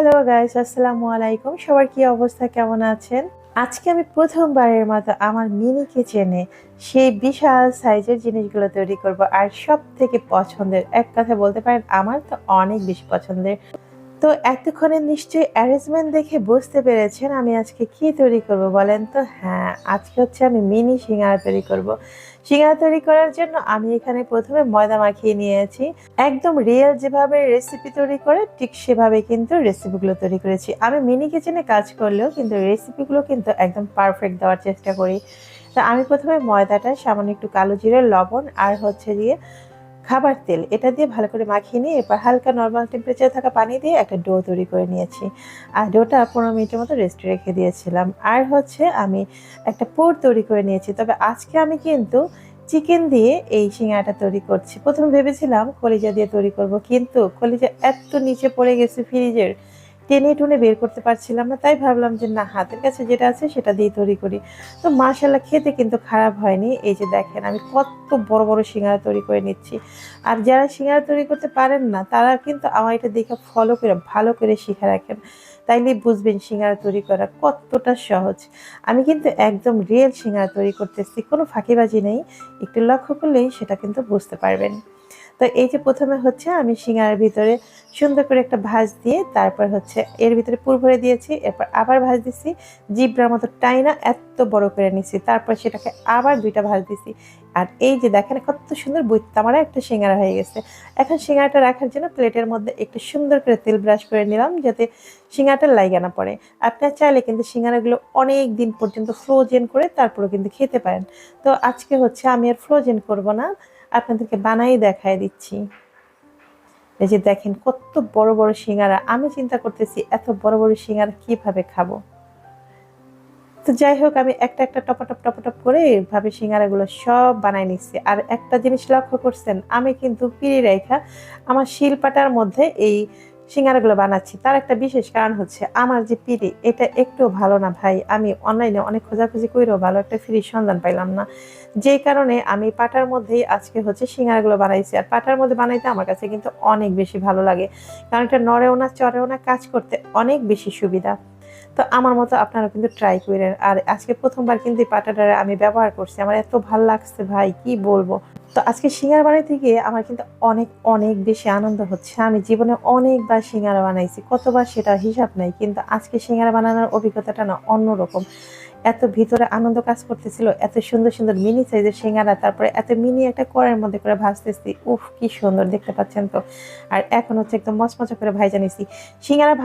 Hello guys, আসসালামু আলাইকুম। সবার কি অবস্থা, কেমন আছেন? আজকে আমি প্রথমবারের মতো আমার মিনি কিচেনে সেই বিশাল সাইজের জিনিসগুলো তৈরি করব। আর সবথেকে পছন্দের, এক কথায় বলতে পারেন আমার তো অনেক বেশি পছন্দের। তো এতক্ষণে নিশ্চয়ই অ্যারেঞ্জমেন্ট দেখে বুঝতে পেরেছেন আমি আজকে কি তৈরি করব বলেন তো? হ্যাঁ, আজকে হচ্ছে আমি মিনি সিঙ্গারা তৈরি করব। সিঙ্গারা তৈরি করার জন্য আমি এখানে প্রথমে ময়দা মাখিয়ে নিয়েছি। একদম রিয়েল যেভাবে রেসিপি তৈরি করে ঠিক সেভাবে কিন্তু রেসিপিগুলো তৈরি করেছি। আমি মিনি কিচেনে কাজ করলেও কিন্তু রেসিপিগুলো কিন্তু একদম পারফেক্ট দেওয়ার চেষ্টা করি। তো আমি প্রথমে ময়দাটা সামান্য একটু কালো জিরে, লবণ আর হচ্ছে গিয়ে খাবার তেল এটা দিয়ে ভালো করে মাখিয়ে নিয়ে এরপর হালকা নর্মাল টেম্পারেচারে থাকা পানি দিয়ে একটা ডো তৈরি করে নিয়েছি। আর ডোটা 15 মিনিটের মতো রেস্টে রেখে দিয়েছিলাম। আর হচ্ছে আমি একটা পুর তৈরি করে নিয়েছি। তবে আজকে আমি কিন্তু চিকেন দিয়ে এই সিঙ্গারাটা তৈরি করছি। প্রথমে ভেবেছিলাম কলিজা দিয়ে তৈরি করব, কিন্তু কলিজা এত নিচে পড়ে গেছে ফ্রিজের, টেনে টুনে বের করতে পারছিলাম না। তাই ভাবলাম যে না, হাতের কাছে যেটা আছে সেটা দিয়ে তৈরি করি। তো মাশাআল্লাহ খেতে কিন্তু খারাপ হয়নি। এই যে দেখেন আমি কত বড় বড় সিঙ্গারা তৈরি করে নিচ্ছি। আর যারা সিঙ্গারা তৈরি করতে পারেন না তারা কিন্তু আমার এটা দেখে ফলো করে ভালো করে শিখে রাখেন, তাইলে বুঝবেন সিঙ্গারা তৈরি করা কতটা সহজ। আমি কিন্তু একদম রিয়েল সিঙ্গারা তৈরি করতেছি, কোনো ফাঁকিবাজি নেই। একটু লক্ষ্য করলেই সেটা কিন্তু বুঝতে পারবেন। তো এই যে প্রথমে হচ্ছে আমি সিঙ্গারার ভিতরে সুন্দর করে একটা ভাঁজ দিয়ে তারপর হচ্ছে এর ভিতরে পুর ভরে দিয়েছি, এরপর আবার ভাঁজ দিছি, জিব্রার মতো টাইনা এত বড় করে নিছি, তারপর সেটাকে আবার দুইটা ভাঁজ দিছি। আর এই যে দেখেন কত সুন্দর বইতামারা একটা সিঙ্গারা হয়ে গেছে। এখন সিঙ্গারাটা রাখার জন্য প্লেটের মধ্যে একটু সুন্দর করে তেল ব্রাশ করে নিলাম যাতে সিঙ্গারাটা লাইগা না পড়ে। আপনার চাইলে কিন্তু সিঙ্গারাগুলো অনেক দিন পর্যন্ত ফ্রোজেন করে তারপরে কিন্তু খেতে পারেন। তো আজকে হচ্ছে আমি আর ফ্রোজেন করব না, আপনাদেরকে বানাই দেখায় দিচ্ছি। এই যে দেখেন কত বড় বড় সিঙ্গারা, আমি চিন্তা করতেছি এত বড় বড় সিঙ্গারা কিভাবে খাবো। তো যাই হোক, আমি একটা একটা টপাটপ টপাটপ করে এভাবে সিঙ্গারাগুলো সব বানাই নিচ্ছি। আর একটা জিনিস লক্ষ্য করছেন, আমি কিন্তু পিঁড়ি রেখা আমার শিলপাটার মধ্যে এই সিঙ্গারাগুলো বানাচ্ছি। তার একটা বিশেষ কারণ হচ্ছে আমার যে পিঁড়ি এটা একটু ভালো না ভাই। আমি অনলাইনে অনেক খোঁজাখুঁজি করেও ভালো একটা ফ্রির সন্ধান পাইলাম না, যেই কারণে আমি পাটার মধ্যেই আজকে হচ্ছে সিঙ্গারাগুলো বানাইছি। আর পাটার মধ্যে বানাইতে আমার কাছে কিন্তু অনেক বেশি ভালো লাগে, কারণ এটা নড়েও না চড়েও না, কাজ করতে অনেক বেশি সুবিধা। তো আমার মতো আপনারা কিন্তু ট্রাই করেন। আর আজকে প্রথমবার কিন্তু এই পাটাটা আমি ব্যবহার করছি, আমার এত ভাল লাগছে ভাই কি বলবো। তো আজকে সিঙ্গারা বানাইতে গিয়ে আমার কিন্তু অনেক অনেক বেশি আনন্দ হচ্ছে। আমি জীবনে অনেকবার সিঙ্গারা বানাইছি, কতবার সেটা হিসাব নাই, কিন্তু আজকে সিঙ্গারা বানানোর অভিজ্ঞতাটা না অন্যরকম। এত ভিতরে আনন্দ কাজ করতেছিল, এত সুন্দর সুন্দর মিনি সাইজের সিঙ্গারা, তারপরে এত মিনি একটা কড়াইয়ের মধ্যে করে ভাজতেছি, উফ কি সুন্দর দেখতে পাচ্ছেন তো। আর এখন হচ্ছে একদম মচমচা করে ভাজা নিছি সিঙ্গারা ভাজা।